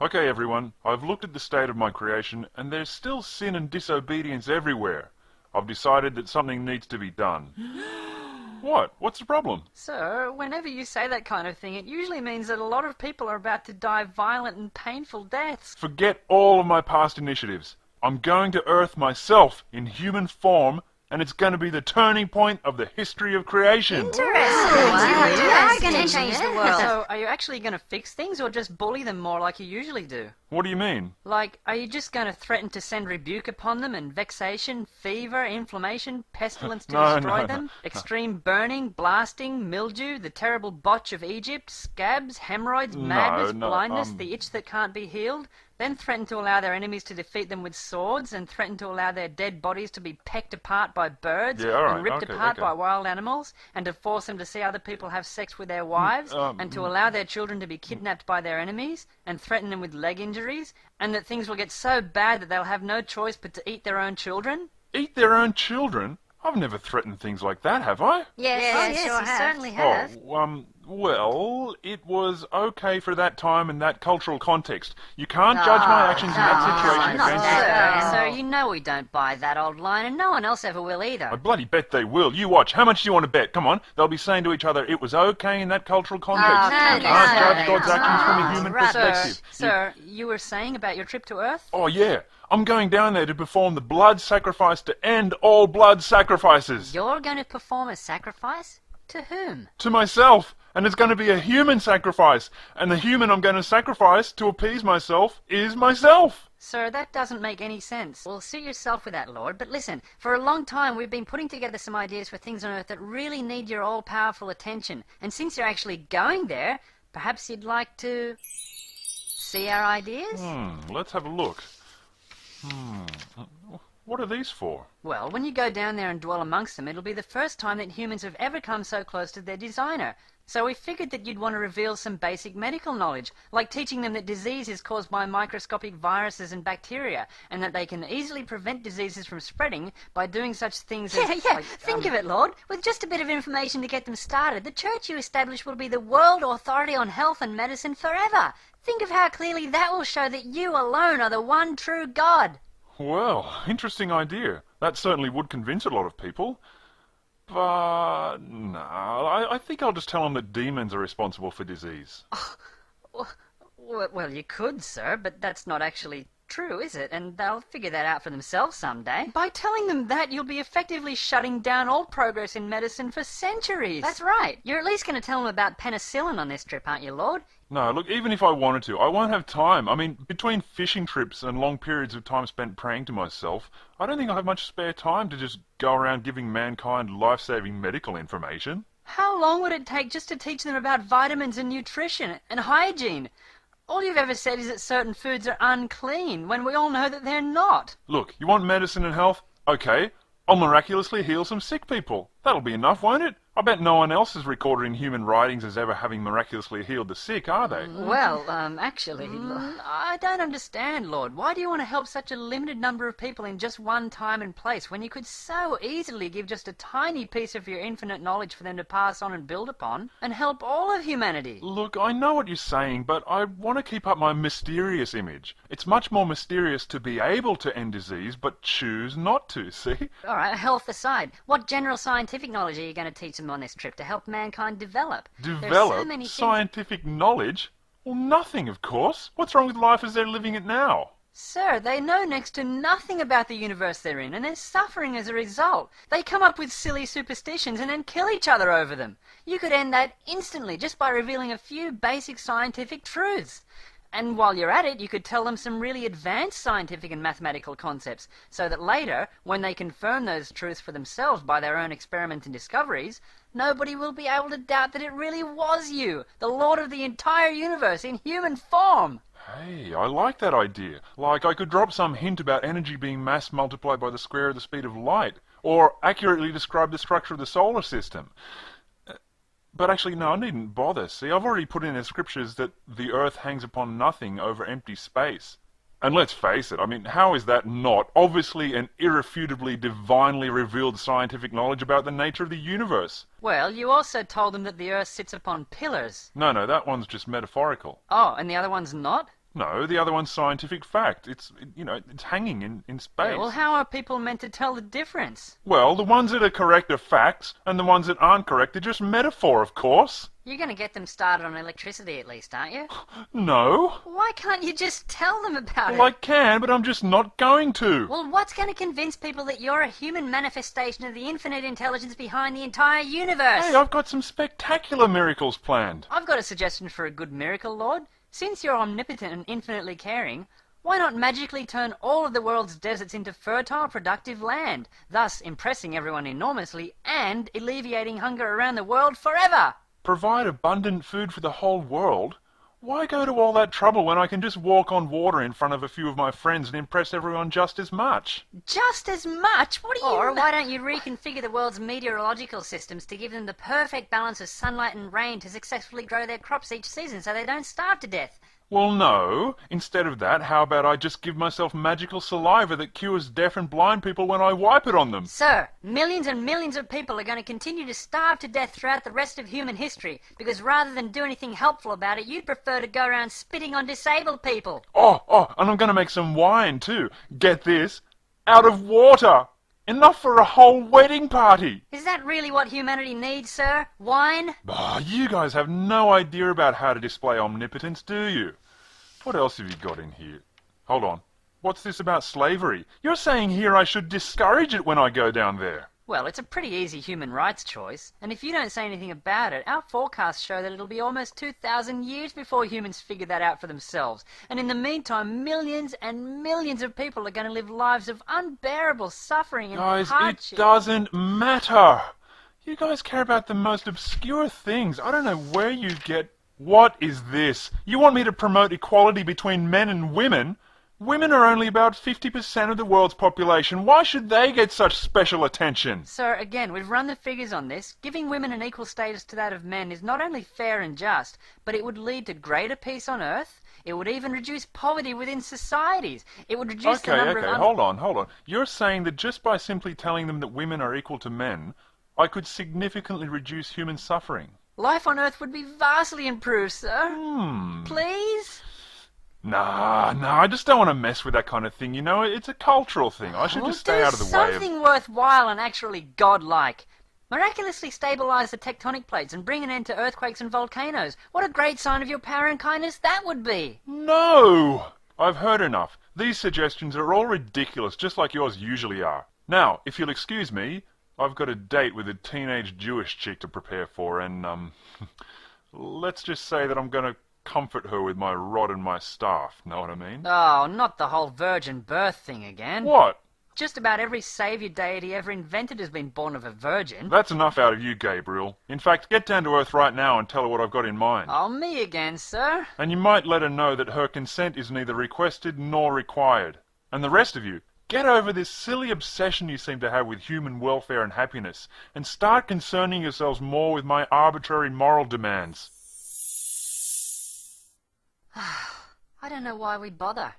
Okay, everyone, I've looked at the state of my creation, and there's still sin and disobedience everywhere. I've decided that something needs to be done. What? What's the problem? Sir, whenever you say that kind of thing, it usually means that a lot of people are about to die violent and painful deaths. Forget all of my past initiatives. I'm going to Earth myself in human form, and it's going to be the turning point of the history of creation. Interesting. You are going to change the world. So, are you actually going to fix things or just bully them more like you usually do? What do you mean? Like, are you just going to threaten to send rebuke upon them and vexation, fever, inflammation, pestilence to destroy them? Extreme burning, blasting, mildew, the terrible botch of Egypt, scabs, hemorrhoids, madness, blindness, the itch that can't be healed? Then threaten to allow their enemies to defeat them with swords, and threaten to allow their dead bodies to be pecked apart by birds, and ripped apart by wild animals, and to force them to see other people have sex with their wives, and to allow their children to be kidnapped by their enemies, and threaten them with leg injuries, and that things will get so bad that they'll have no choice but to eat their own children? Eat their own children? I've never threatened things like that, have I? Yes, you certainly have. Well, it was okay for that time and that cultural context. You can't judge my actions in that situation against that. Sir, you know we don't buy that old line, and no one else ever will either. I bloody bet they will. You watch. How much do you want to bet? Come on. They'll be saying to each other, it was okay in that cultural context. You can't judge God's actions from a human perspective. Sir, you were saying about your trip to Earth? Oh, yeah. I'm going down there to perform the blood sacrifice to end all blood sacrifices. You're going to perform a sacrifice? To whom? To myself. And it's going to be a human sacrifice. And the human I'm going to sacrifice to appease myself is myself. Sir, that doesn't make any sense. Well, suit yourself with that, Lord. But listen, for a long time we've been putting together some ideas for things on Earth that really need your all-powerful attention. And since you're actually going there, perhaps you'd like to see our ideas? Let's have a look. What are these for? Well, when you go down there and dwell amongst them, it'll be the first time that humans have ever come so close to their designer. So we figured that you'd want to reveal some basic medical knowledge, like teaching them that disease is caused by microscopic viruses and bacteria, and that they can easily prevent diseases from spreading by doing such things as... Think of it, Lord. With just a bit of information to get them started, the church you establish will be the world authority on health and medicine forever. Think of how clearly that will show that you alone are the one true God. Well, interesting idea. That certainly would convince a lot of people. But no, I think I'll just tell them that demons are responsible for disease. Well, you could, sir, but that's not actually true, is it? And they'll figure that out for themselves someday. By telling them that, you'll be effectively shutting down all progress in medicine for centuries. That's right. You're at least going to tell them about penicillin on this trip, aren't you, Lord? No, look, even if I wanted to, I won't have time. I mean, between fishing trips and long periods of time spent praying to myself, I don't think I have much spare time to just go around giving mankind life-saving medical information. How long would it take just to teach them about vitamins and nutrition and hygiene? All you've ever said is that certain foods are unclean, when we all know that they're not. Look, you want medicine and health? Okay, I'll miraculously heal some sick people. That'll be enough, won't it? I bet no one else is recorded in human writings as ever having miraculously healed the sick, are they? Well, actually, I don't understand, Lord. Why do you want to help such a limited number of people in just one time and place when you could so easily give just a tiny piece of your infinite knowledge for them to pass on and build upon and help all of humanity? Look, I know what you're saying, but I want to keep up my mysterious image. It's much more mysterious to be able to end disease, but choose not to, see? All right, health aside, what general scientific knowledge are you going to teach them on this trip to help mankind develop? Develop? So scientific knowledge? Well, nothing, of course. What's wrong with life as they're living it now? Sir, they know next to nothing about the universe they're in, and they're suffering as a result. They come up with silly superstitions and then kill each other over them. You could end that instantly just by revealing a few basic scientific truths. And while you're at it, you could tell them some really advanced scientific and mathematical concepts, so that later, when they confirm those truths for themselves by their own experiments and discoveries, nobody will be able to doubt that it really was you, the Lord of the entire universe, in human form. Hey, I like that idea. Like, I could drop some hint about energy being mass multiplied by the square of the speed of light, or accurately describe the structure of the solar system. But actually, no, I needn't bother. See, I've already put in the scriptures that the earth hangs upon nothing over empty space. And let's face it, I mean, how is that not obviously and irrefutably divinely revealed scientific knowledge about the nature of the universe? Well, you also told them that the earth sits upon pillars. No, that one's just metaphorical. Oh, and the other one's not? No, the other one's scientific fact. It's hanging in space. Yeah, well, how are people meant to tell the difference? Well, the ones that are correct are facts, and the ones that aren't correct are just metaphor, of course. You're going to get them started on electricity at least, aren't you? No. Why can't you just tell them about Well, I it? can, but I'm just not going to. Well, what's going to convince people that you're a human manifestation of the infinite intelligence behind the entire universe? Hey, I've got some spectacular miracles planned. I've got a suggestion for a good miracle, Lord. Since you're omnipotent and infinitely caring, why not magically turn all of the world's deserts into fertile, productive land, thus impressing everyone enormously and alleviating hunger around the world forever? Provide abundant food for the whole world? Why go to all that trouble when I can just walk on water in front of a few of my friends and impress everyone just as much? Just as much? What do you... Or why don't you reconfigure the world's meteorological systems to give them the perfect balance of sunlight and rain to successfully grow their crops each season so they don't starve to death? Well, no. Instead of that, how about I just give myself magical saliva that cures deaf and blind people when I wipe it on them? Sir, millions and millions of people are going to continue to starve to death throughout the rest of human history because rather than do anything helpful about it, you'd prefer to go around spitting on disabled people. Oh, and I'm going to make some wine too. Get this. Out of water. Enough for a whole wedding party. Is that really what humanity needs, sir? Wine? You guys have no idea about how to display omnipotence, do you? What else have you got in here? Hold on. What's this about slavery? You're saying here I should discourage it when I go down there. Well, it's a pretty easy human rights choice, and if you don't say anything about it, our forecasts show that it'll be almost 2,000 years before humans figure that out for themselves. And in the meantime, millions and millions of people are going to live lives of unbearable suffering and Guys, hardship. it doesn't matter. You guys care about the most obscure things. I don't know where you get... What is this? You want me to promote equality between men and women? Women are only about 50% of the world's population. Why should they get such special attention? Sir, again, we've run the figures on this. Giving women an equal status to that of men is not only fair and just, but it would lead to greater peace on earth. It would even reduce poverty within societies. It would reduce the number of... Hold on. You're saying that just by simply telling them that women are equal to men, I could significantly reduce human suffering? Life on earth would be vastly improved, sir. Please? Nah, I just don't want to mess with that kind of thing, you know? It's a cultural thing. I should just stay out of the way of... something worthwhile and actually godlike. Miraculously stabilize the tectonic plates and bring an end to earthquakes and volcanoes. What a great sign of your power and kindness that would be. No! I've heard enough. These suggestions are all ridiculous, just like yours usually are. Now, if you'll excuse me, I've got a date with a teenage Jewish chick to prepare for, and, let's just say that I'm going to comfort her with my rod and my staff, know what I mean? Oh, not the whole virgin birth thing again. What? Just about every saviour deity ever invented has been born of a virgin. That's enough out of you, Gabriel. In fact, get down to earth right now and tell her what I've got in mind. Oh, me again, sir. And you might let her know that her consent is neither requested nor required. And the rest of you, get over this silly obsession you seem to have with human welfare and happiness, and start concerning yourselves more with my arbitrary moral demands. I don't know why we bother.